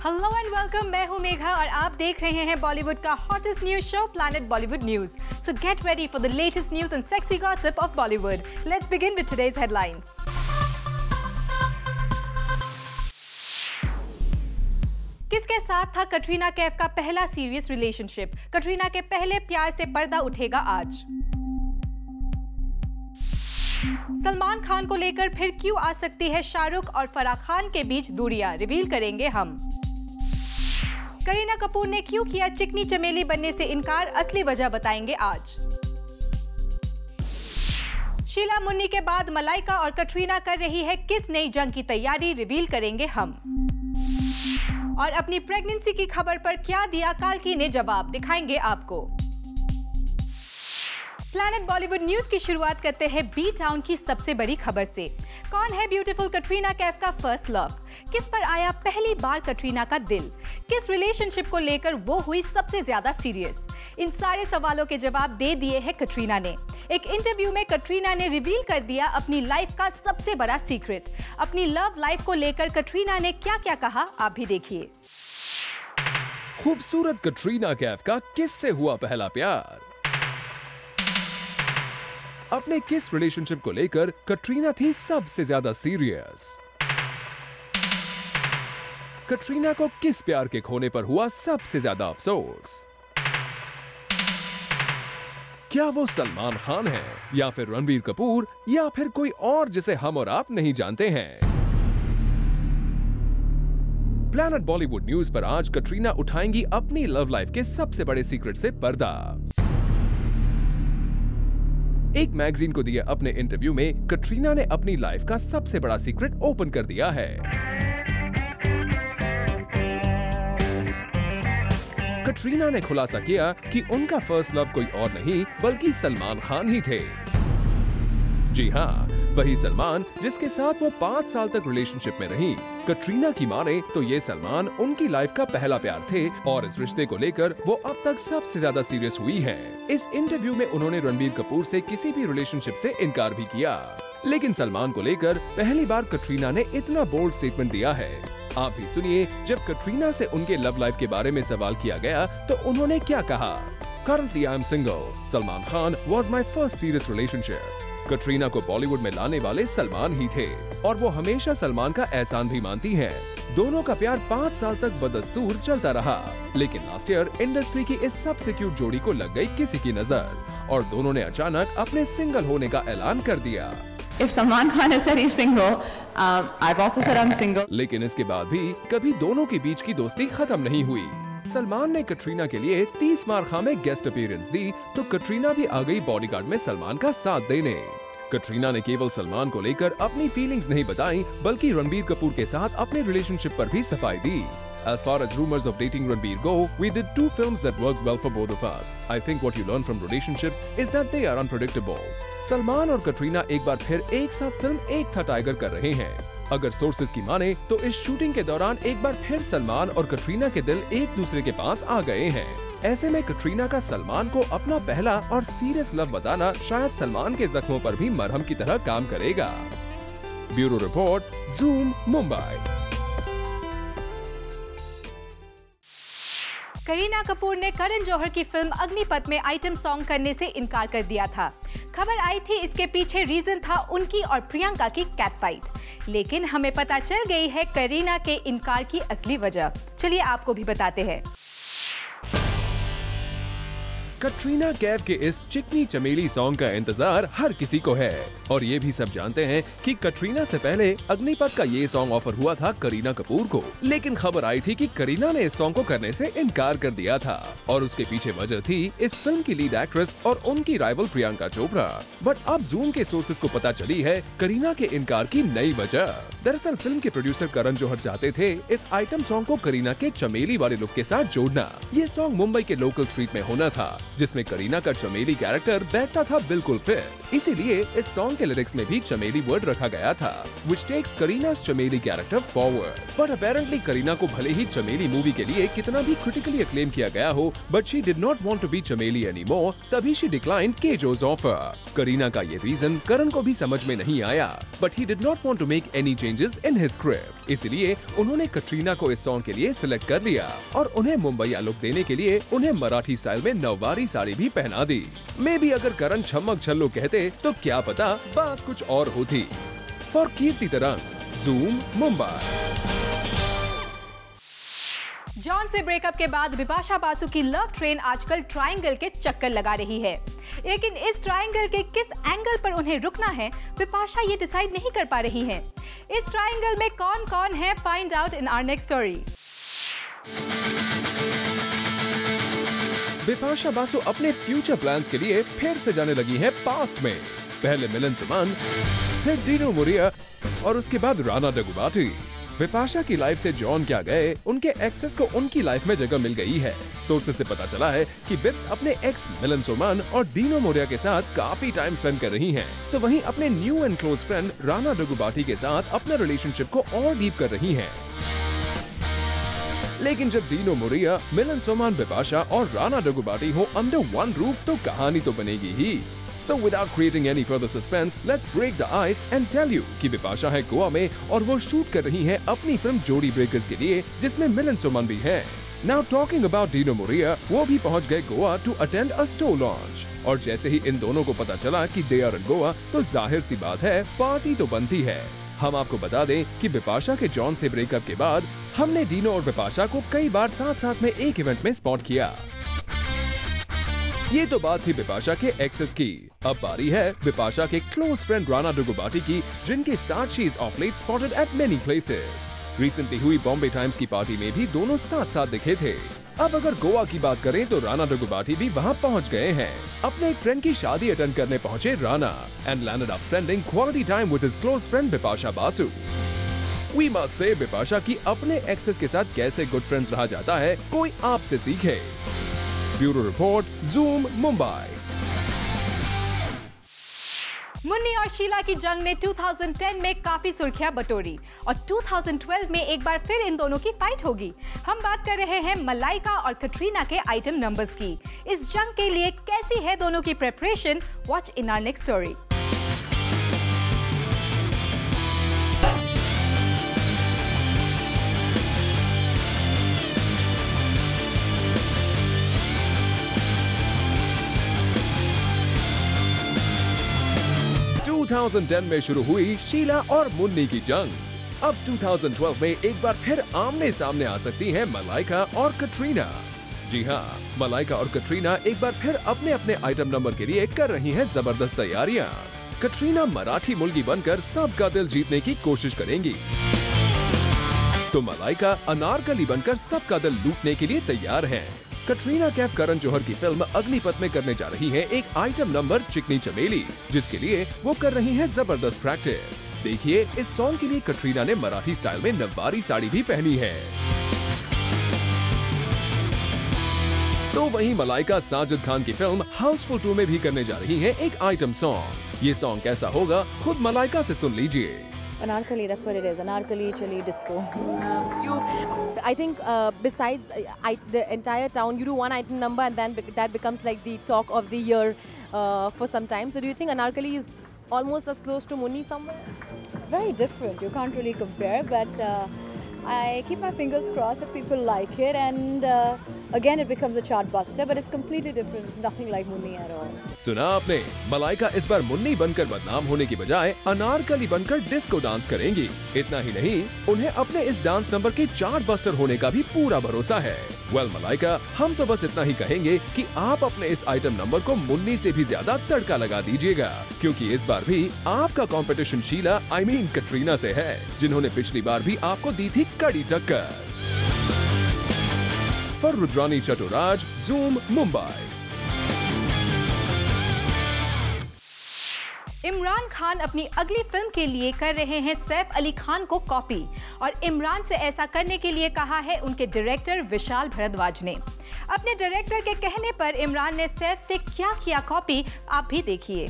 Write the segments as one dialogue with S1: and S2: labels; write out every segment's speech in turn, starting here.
S1: Hello and welcome, मैं हूं मेघा और आप देख रहे हैं बॉलीवुड का hottest news show planet Bollywood news. So get ready for the latest news and sexy gossip of Bollywood. Let's begin with today's headlines. किसके साथ था कटरीना कैफ का पहला सीरियस रिलेशनशिप? कटरीना के पहले प्यार से पर्दा उठेगा आज। सलमान खान को लेकर फिर क्यों आ सकती है शाहरुख और फराह खान के बीच दूरियां, रिवील करेंगे हम। करीना कपूर ने क्यों किया चिकनी चमेली बनने से इनकार, असली वजह बताएंगे आज। शीला मुन्नी के बाद मलाइका और कटरीना कर रही है किस नई जंग की तैयारी, रिवील करेंगे हम। और अपनी प्रेगनेंसी की खबर पर क्या दिया काल्की ने जवाब, दिखाएंगे आपको। प्लैनेट बॉलीवुड न्यूज की शुरुआत करते हैं बी टाउन की सबसे बड़ी खबर से। कौन है ब्यूटीफुल कटरीना कैफ का फर्स्ट लव? किस पर आया पहली बार कटरीना का दिल? किस रिलेशनशिप को लेकर वो हुई सबसे ज्यादा सीरियस? इन सारे सवालों के जवाब दे दिए हैं कटरीना ने। एक इंटरव्यू में कटरीना ने रिवील कर दिया अपनी लाइफ का सबसे बड़ा सीक्रेट। अपनी लव लाइफ को लेकर कटरीना ने क्या क्या कहा, आप भी देखिए।
S2: खूबसूरत कटरीना कैफ का किससे हुआ पहला प्यार? अपने किस रिलेशनशिप को लेकर कटरीना थी सबसे ज्यादा सीरियस? कटरीना को किस प्यार के खोने पर हुआ सबसे ज्यादा अफसोस? क्या वो सलमान खान है या फिर रणबीर कपूर या फिर कोई और जिसे हम और आप नहीं जानते हैं? प्लैनेट बॉलीवुड न्यूज पर आज कटरीना उठाएंगी अपनी लव लाइफ के सबसे बड़े सीक्रेट से पर्दा। एक मैगजीन को दिए अपने इंटरव्यू में कटरीना ने अपनी लाइफ का सबसे बड़ा सीक्रेट ओपन कर दिया है। कटरीना ने खुलासा किया कि उनका फर्स्ट लव कोई और नहीं बल्कि सलमान खान ही थे। जी हाँ, वही सलमान जिसके साथ वो 5 साल तक रिलेशनशिप में रही। कटरीना की माने तो ये सलमान उनकी लाइफ का पहला प्यार थे और इस रिश्ते को लेकर वो अब तक सबसे ज्यादा सीरियस हुई हैं। इस इंटरव्यू में उन्होंने रणबीर कपूर से किसी भी रिलेशनशिप से इनकार भी किया, लेकिन सलमान को लेकर पहली बार कटरीना ने इतना बोल्ड स्टेटमेंट दिया है। आप भी सुनिए, जब कटरीना से उनके लव लाइफ के बारे में सवाल किया गया तो उन्होंने क्या कहा। Currently I am single. Salman Khan was my first serious relationship. Katrina को बॉलीवुड में लाने वाले सलमान ही थे और वो हमेशा सलमान का एहसान भी मानती हैं। दोनों का प्यार 5 साल तक बदस्तूर चलता रहा, लेकिन लास्ट ईयर इंडस्ट्री की इस सबसे क्यूट जोड़ी को लग गई किसी की नजर और दोनों ने अचानक अपने सिंगल होने का ऐलान कर दिया।
S3: If Salman Khan has said he's single, I've also said I'm single.
S2: लेकिन इसके बाद भी कभी दोनों के बीच की दोस्ती खत्म नहीं हुई। सलमान ने कटरीना के लिए 30 मारखा में गेस्ट अपीयरेंस दी तो कटरीना भी आ गई बॉडीगार्ड में सलमान का साथ देने। कटरीना ने केवल सलमान को लेकर अपनी फीलिंग्स नहीं बताई बल्कि रणबीर कपूर के साथ अपने रिलेशनशिप पर भी सफाई दी। As far as rumors of dating Ranbir go, we did 2 films that worked well for both of us. I think what you learn from relationships is that they are unpredictable. Salman और कटरीना एक बार फिर एक साथ film एक था tiger कर रहे हैं। अगर सोर्सेज की माने तो इस शूटिंग के दौरान एक बार फिर सलमान और कटरीना के दिल एक दूसरे के पास आ गए हैं। ऐसे में कटरीना का सलमान को अपना पहला और सीरियस लव बताना शायद सलमान के जख्मों पर भी मरहम की तरह काम करेगा। Bureau report, zoom, Mumbai.
S1: Kareena Kapoor ने करण जौहर की फिल्म अग्निपथ में आइटम सॉन्ग करने से इनकार कर दिया था। खबर आई थी इसके पीछे रीजन था उनकी और प्रियंका की कैट फाइट, लेकिन हमें पता चल गई है करीना के इनकार की असली वजह। चलिए आपको भी बताते हैं।
S2: कटरीना कैफ के इस चिकनी चमेली सॉन्ग का इंतजार हर किसी को है और ये भी सब जानते हैं कि कटरीना से पहले अग्निपथ का ये सॉन्ग ऑफर हुआ था करीना कपूर को, लेकिन खबर आई थी कि करीना ने इस सॉन्ग को करने से इनकार कर दिया था और उसके पीछे वजह थी इस फिल्म की लीड एक्ट्रेस और उनकी राइवल प्रियंका चोपड़ा। बट अब ज़ूम के सोर्सेज को पता चली है करीना के इनकार की नई वजह। दरअसल फिल्म के प्रोड्यूसर करण जौहर चाहते थे इस आइटम सॉन्ग को करीना के चमेली वाले लुक के साथ जोड़ना। ये सॉन्ग मुंबई के लोकल स्ट्रीट में होना था जिसमें करीना का चमेली कैरेक्टर बैठता था बिल्कुल फिट। इसीलिए इस सॉन्ग के लिरिक्स में भी चमेली वर्ड रखा गया था, which takes Karina's चमेली character forward. But apparently Kareena को भले ही चमेली मूवी के लिए कितना भी critically acclaim किया गया हो, but she did not want to be चमेली anymore, तभी she declined Kejo's offer. Kareena का ये रीजन करण को भी समझ में नहीं आया, but he did not want to make any changes in his script. इसलिए उन्होंने कटरीना को इस सॉन्ग के लिए सिलेक्ट कर लिया और उन्हें मुंबईया लुक देने के लिए उन्हें मराठी स्टाइल में नववारी साड़ी भी पहना दी। मे बी अगर करण छम्मक छल्लो कहते तो क्या पता बात कुछ और होती। फॉर कीर्ति तरंग, जूम, मुंबई।
S1: जॉन से ब्रेकअप के बाद बिपाशा बासु की लव ट्रेन आजकल ट्रायंगल के चक्कर लगा रही है, लेकिन इस ट्रायंगल के किस एंगल पर उन्हें रुकना है बिपाशा ये डिसाइड नहीं कर पा रही हैं। इस ट्रायंगल में कौन-कौन है, find out in our next story.
S2: Bipasha Basu अपने फ्यूचर प्लान्स के लिए फिर से जाने लगी है पास्ट में। पहले मिलन सुमन, फिर डीनो मोरिया और उसके बाद राणा डगुबाती। बिपाशा की लाइफ से जॉन क्या गए, उनके एक्सेस को उनकी लाइफ में जगह मिल गई है। सोर्सेस से पता चला है कि बिप्स अपने एक्स मिलन सोमान और डीनो मोरिया के साथ काफी टाइम स्पेंड कर रही हैं, तो वहीं अपने new and close friend Rana Daggubati के साथ अपना रिलेशनशिप को और डीप कर रही हैं। लेकिन जब डीनो मोरिया, मिलन सोमान, बिपाशा और राणा डगुबाती हो अंडर वन रूफ तो कहानी तो बनेगी ही। So without creating any further suspense, let's break the ice and tell you कि बिपाशा है गोवा में और वो शूट कर रही है अपनी फिल्म जोड़ी ब्रेकर्स के लिए, जिसमें मिलन सोमान भी है। Now talking about Dino Moria, वो भी पहुंच गए Goa to attend a store launch। और जैसे ही इन दोनों को पता चला कि they are in गोवा, तो जाहिर सी बात है पार्टी तो बनती है। हम आपको बता दें कि बिपाशा के जॉन से ब्रेकअप के बाद हमने डीनो और बिपाशा को कई बार साथ-साथ में एक इवेंट में स्पॉट किया। ये तो बात थी बिपाशा के एक्सेस की। अब बारी है बिपाशा के क्लोज फ्रेंड राणा डगुबाती की, जिनके साथ she is of late spotted at many places. Recently हुई बॉम्बे टाइम्स की पार्टी में भी दोनों साथ-साथ दिखे थे। अब अगर गोवा की बात करें तो राणा डगुबाती भी वहां पहुंच गए हैं। अपने एक फ्रेंड की शादी अटेंड करने पहुंचे Rana and landed up spending quality time with his close friend Bipasha Basu. We must say Bipasha की अपने एक्सेस के साथ कैसे गुड फ्रेंड्स रहा जाता है, कोई आपसे सीखे। Bureau report, zoom, Mumbai.
S1: Munni और शीला की जंग ने 2010 में काफी सुर्खियां बटोरी और 2012 में एक बार फिर इन दोनों की फाइट होगी। हम बात कर रहे हैं मलाइका और कटरीना के आइटम नंबर्स की। इस जंग के लिए कैसी है दोनों की preparation, watch in our next story.
S2: टू 2010 में शुरू हुई शीला और मुन्नी की जंग। अब 2012 में एक बार फिर आमने सामने आ सकती हैं मलाइका और कटरीना। जी हाँ, मलाइका और कटरीना एक बार फिर अपने अपने आइटम नंबर के लिए कर रही हैं जबरदस्त तैयारियां। कटरीना मराठी मुलगी बनकर सबका दिल जीतने की कोशिश करेंगी, तो मलाइका अनारकली बनकर सबका दिल लूटने के लिए तैयार हैं। कटरीना कैफ करण जौहर की फिल्म अग्निपथ में करने जा रही हैं एक आइटम नंबर चिकनी चमेली, जिसके लिए वो कर रही हैं जबरदस्त प्रैक्टिस। देखिए, इस सॉन्ग के लिए कटरीना ने मराठी स्टाइल में नववारी साड़ी भी पहनी है। तो वहीं मलाइका साजिद खान की फिल्म हाउसफुल 2 में भी करने जा रही हैं एक आइटम सॉन्ग। ये सॉन्ग कैसा होगा, खुद मलाइका से सुन लीजिए।
S4: Anarkali, that's what it is. Anarkali, Chali, disco. I think besides the entire town, you do one item number and then that becomes like the talk of the year for some time. So do you think Anarkali is almost as close to Munni somewhere?
S5: It's very different. You can't really compare, but I keep my fingers crossed that people like it, and again it becomes a chart buster, but it's completely different. It's nothing like Munni at all.
S2: सुना आपने, मलाइका इस बार मुन्नी बनकर बदनाम होने की बजाय अनारकली बनकर disco dance करेंगी। इतना ही नहीं, उन्हें अपने इस डांस नंबर के चार्ट बस्टर होने का भी पूरा भरोसा है। वेल मलाइका, हम तो बस इतना ही कहेंगे कि आप अपने इस आइटम नंबर को मुन्नी से भी ज्यादा तड़का लगा दीजिएगा, क्योंकि इस बार भी आपका कंपटीशन शीला कटरीना से है, जिन्होंने पिछली बार भी आपको दी थी कड़ी टक्कर। For Rudrani Chattoraj, zoom, Mumbai.
S1: इमरान खान अपनी अगली फिल्म के लिए कर रहे हैं सैफ अली खान को कॉपी और इमरान से ऐसा करने के लिए कहा है उनके डायरेक्टर विशाल भारद्वाज ने। अपने डायरेक्टर के कहने पर इमरान ने सैफ से क्या किया कॉपी, आप भी देखिए।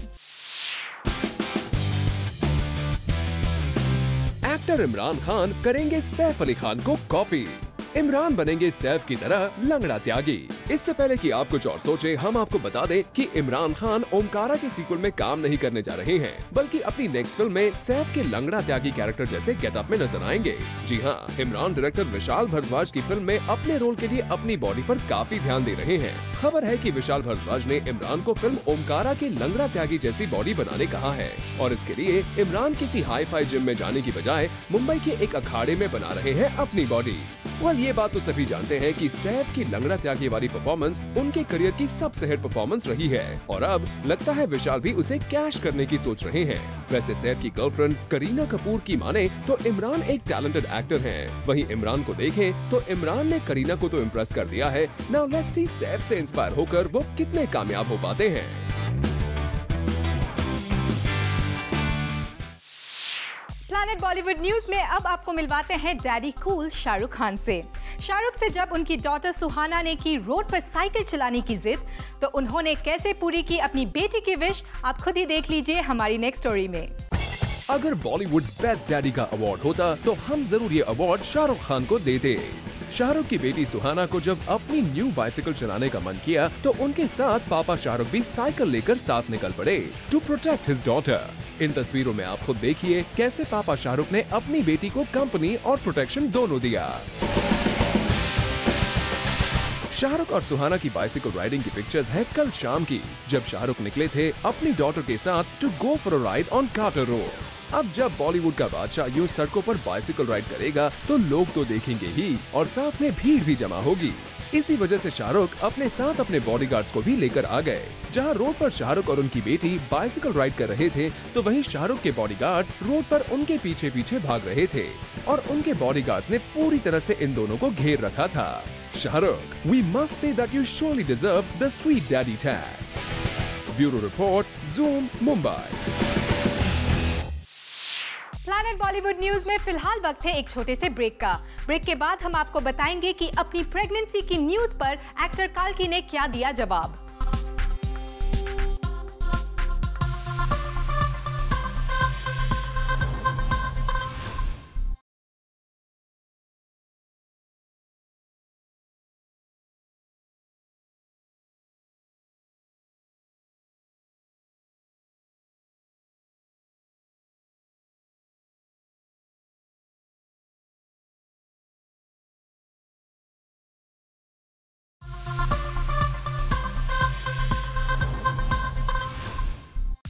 S2: एक्टर इमरान खान करेंगे सैफ अली खान को कॉपी। इमरान बनेंगे सैफ की तरह लंगड़ा त्यागी। इससे पहले कि आप कुछ और सोचे, हम आपको बता दें कि इमरान खान ओमकारा के सीक्वल में काम नहीं करने जा रहे हैं, बल्कि अपनी नेक्स्ट फिल्म में सैफ के लंगड़ा त्यागी कैरेक्टर जैसे गेटअप में नजर आएंगे। जी हाँ, इमरान डायरेक्टर विशाल भारद्वाज की फिल्म में अपने रोल के लिए अपनी बॉडी पर काफी ध्यान दे रहे हैं। खबर है कि विशाल भारद्वाज ने इमरान को फिल्म ओमकारा के लंगड़ा त्यागी जैसी बॉडी बनाने कहा है और इसके लिए इमरान किसी हाई फाई जिम में जाने की बजाय मुंबई के एक अखाड़े में बना रहे हैं अपनी बॉडी। ये बात तो सभी जानते हैं कि सैफ की लंगड़ा त्यागी वाली परफॉर्मेंस उनके करियर की सबसे हिट परफॉर्मेंस रही है और अब लगता है विशाल भी उसे कैश करने की सोच रहे हैं। वैसे सैफ की गर्लफ्रेंड करीना कपूर की माने तो इमरान एक टैलेंटेड एक्टर हैं। वहीं इमरान को देखें तो इमरान ने करीना को तो इम्प्रेस कर दिया है। नाउ लेट्स सी सैफ से इंस्पायर होकर वो कितने कामयाब हो पाते हैं।
S1: प्लैनेट बॉलीवुड न्यूज में अब आपको मिलवाते हैं डैडी कूल शाहरुख खान से। शाहरुख से जब उनकी डॉटर सुहाना ने की रोड पर साइकिल चलाने की जिद, तो उन्होंने कैसे पूरी की अपनी बेटी की विश, आप खुद ही देख लीजिए हमारी नेक्स्ट स्टोरी में।
S2: अगर बॉलीवुड बेस्ट डैडी का अवार्ड होता तो हम जरूर ये अवार्ड शाहरुख खान को देते। शाहरुख की बेटी सुहाना को जब अपनी न्यू बाइसिकल चलाने का मन किया तो उनके साथ पापा शाहरुख भी साइकिल लेकर साथ निकल पड़े टू प्रोटेक्ट हिज डॉटर। इन तस्वीरों में आप खुद देखिए कैसे पापा शाहरुख ने अपनी बेटी को कंपनी और प्रोटेक्शन दोनों दिया। शाहरुख और सुहाना की बाइसिकल राइडिंग की पिक्चर्स है कल शाम की, जब शाहरुख निकले थे अपनी डॉटर के साथ to go for a ride on Carter Road. अब जब बॉलीवुड का बादशाह यूं सड़कों पर बाइसिकल राइड करेगा तो लोग तो देखेंगे ही और साथ में भीड़ भी जमा होगी। इसी वजह से शाहरुख अपने साथ अपने बॉडीगार्ड्स को भी लेकर आ गए। जहां रोड पर शाहरुख और उनकी बेटी बाइसिकल राइड कर रहे थे तो वहीं शाहरुख के बॉडीगार्ड्स रोड पर उनके पीछे पीछे भाग रहे थे और उनके बॉडीगार्ड्स ने पूरी तरह से इन दोनों को घेर रखा था। Shahrukh, we must say that you surely deserve the sweet daddy tag. Bureau Report, Zoom, Mumbai.
S1: Planet Bollywood news में फिलहाल वक्त है एक छोटे से ब्रेक का। ब्रेक के बाद हम आपको बताएंगे कि अपनी प्रेगनेंसी की न्यूज पर एक्टर काल्की ने क्या दिया जवाब।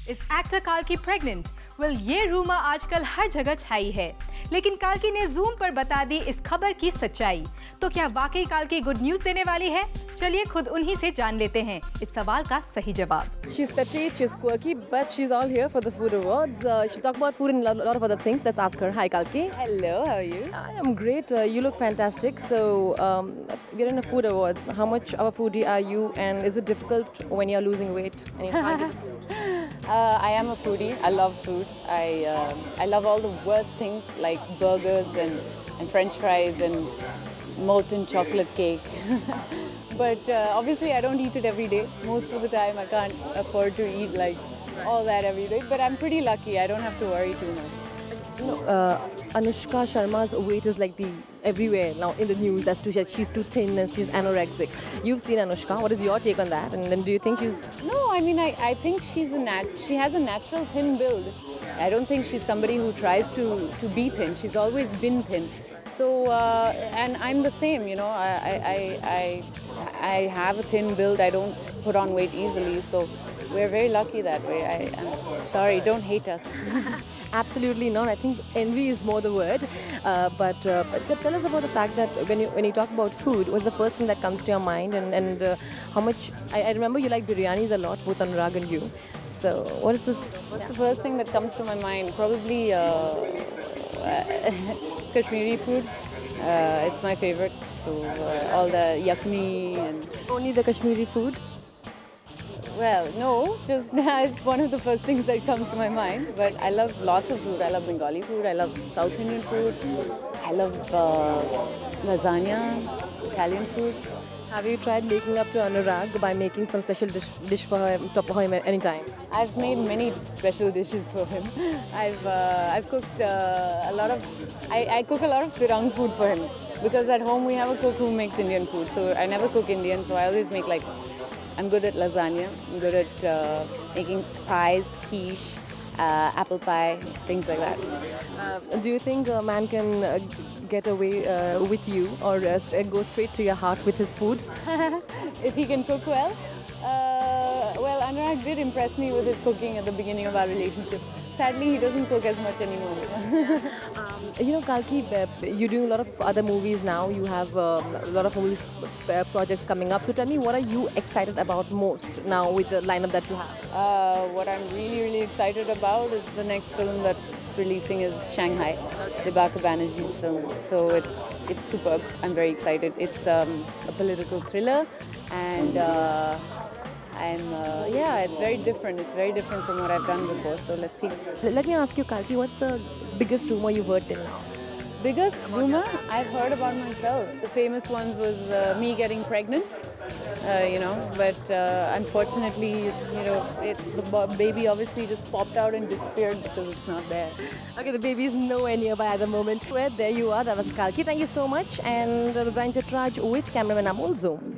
S1: इस एक्टर काल्की प्रेग्नेंट? ये रूमर आजकल हर जगह छाई है, लेकिन काल्की ने जूम पर बता दी इस खबर की सच्चाई। तो क्या वाकई काल्की गुड न्यूज देने वाली है? चलिए खुद उन्हीं से जान लेते हैं इस सवाल का सही जवाब।
S4: She's petite, she's quirky, but she's all here for the food awards. She'll talk about food and a lot of other things. Let's ask her. Hi, Kalki.
S5: Hello, how are you?
S4: I am great. You look fantastic. So, we're in a food awards. How much of a foodie are you, and is it difficult when you're losing weight? And you're trying to...
S3: I am a foodie. I love food. I love all the worst things like burgers and French fries and molten chocolate cake. But obviously I don't eat it every day. Most of the time I can't afford to eat like all that every day. But I'm pretty lucky. I don't have to worry too much.
S4: You know, Anushka Sharma's weight is like everywhere now in the news as to she's too thin and she's anorexic. You've seen Anushka. What is your take on that? And then do you think she's...
S3: No, I mean I think she has a natural thin build. I don't think she's somebody who tries to be thin. She's always been thin. So and I'm the same, you know. I have a thin build. I don't put on weight easily. So we're very lucky that way. I'm sorry, don't hate us.
S4: Absolutely not. I think envy is more the word. But tell us about the fact that when you talk about food, what's the first thing that comes to your mind, and how much? I remember you like biryanis a lot, both Anurag and you. So what is this?
S3: What's the first thing that comes to my mind? Probably Kashmiri food. It's my favorite. So all the yakni and
S4: only the Kashmiri food.
S3: Well, no, just it's one of the first things that comes to my mind. But I love lots of food. I love Bengali food. I love South Indian food. I love lasagna, Italian food.
S4: Have you tried making up to Anurag by making some special dish for him anytime?
S3: I've made many special dishes for him. I've cooked a lot of. I cook a lot of Firang food for him because at home we have a cook who makes Indian food. So I never cook Indian. So I always make like. I'm good at lasagna. I'm good at making pies, quiche, apple pie, things like that.
S4: Do you think a man can get away with you or go straight to your heart with his food?
S3: If he can cook well? Well, Anurag did impress me with his cooking at the beginning of our relationship. Sadly, he doesn't cook as much anymore.
S4: You know, Kalki, you're doing a lot of other movies now. You have a lot of movies projects coming up. So tell me, what are you excited about most now with the lineup that you have?
S3: What I'm really excited about is the next film that's releasing is Shanghai, Dibakar Banerjee's film. So it's superb. I'm very excited. It's a political thriller, and it's very different. It's very different from what I've done before. So let's see.
S4: Let me ask you, Kalki, what's the biggest rumor you've heard till now?
S3: Biggest rumor I've heard about myself. The famous one was me getting pregnant. But unfortunately, the baby obviously just popped out and disappeared because it's not there.
S4: Okay, the baby is nowhere nearby at the moment. Well, there you are. That was Kalki. Thank you so much. And Rudran Chatraj with cameraman Amol Zoom.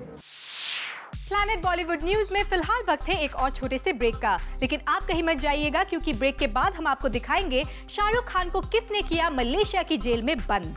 S1: Planet Bollywood news में फिलहाल वक्त है एक और छोटे से break का, लेकिन आप कहीं मत जाइएगा क्योंकि ब्रेक के बाद हम आपको दिखाएंगे शाहरुख खान को किसने किया मलेशिया की जेल में बंद।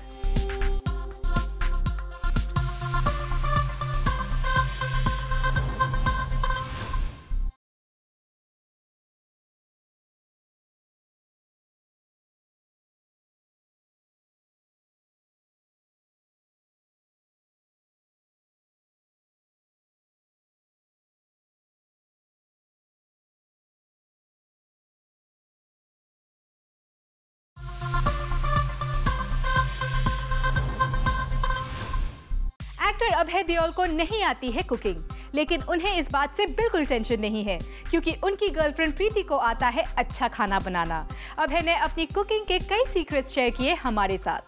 S1: एक्टर अभय देओल को नहीं आती है कुकिंग, लेकिन उन्हें इस बात से बिल्कुल टेंशन नहीं है क्योंकि उनकी गर्लफ्रेंड प्रीति को आता है अच्छा खाना बनाना। अभय ने अपनी कुकिंग के कई सीक्रेट्स शेयर किए हमारे साथ।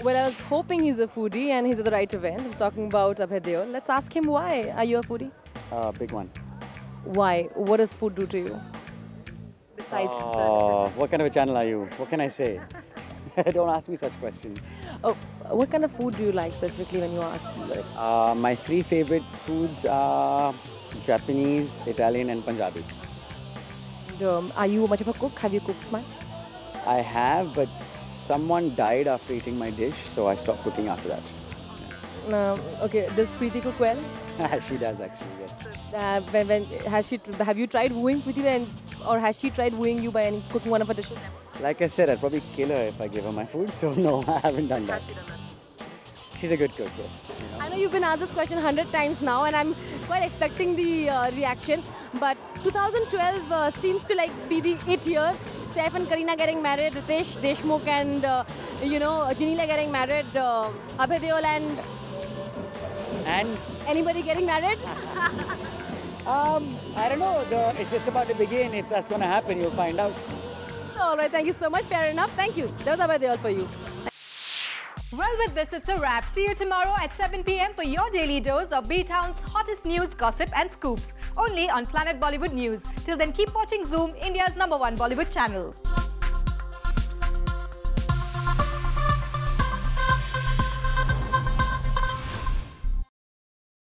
S4: Well, I was hoping he's a foodie and he's at the right event. I'm talking about Abhay Deol. Let's ask him why. Are you a foodie?
S6: Big one.
S4: Why? What does food do to you? Besides
S6: what kind of a channel are you? What can I say? Don't ask me such questions.
S4: Oh, what kind of food do you like specifically when you ask?
S6: My three favorite foods are Japanese, Italian and Punjabi.
S4: Are you much of a cook? Have you cooked much?
S6: I have, but someone died after eating my dish, so I stopped cooking after that.
S4: Okay, does Preeti cook well?
S6: She does actually,
S4: Have
S6: yes.
S4: you tried wooing Preeti or has she tried wooing you by cooking one of her dishes?
S6: Like I said, I'd probably kill her if I gave her my food, so no, I haven't done that. She's a good cook, yes. You know?
S4: I know you've been asked this question 100 times now and I'm quite expecting the reaction, but 2012 seems to be the it year. Saif and Kareena getting married, Ritesh Deshmukh and, Janeela getting married, Abhay Deol and anybody getting married?
S6: I don't know. It's just about to begin. If that's going to happen, you'll find out.
S4: All right, thank you so much. Fair enough. Thank you. That was Abhay Deol for you.
S1: Well, with this, it's a wrap. See you tomorrow at 7 p.m. for your daily dose of B-Town's hottest news, gossip and scoops. Only on Planet Bollywood News. Till then, keep watching Zoom, India's #1 Bollywood channel.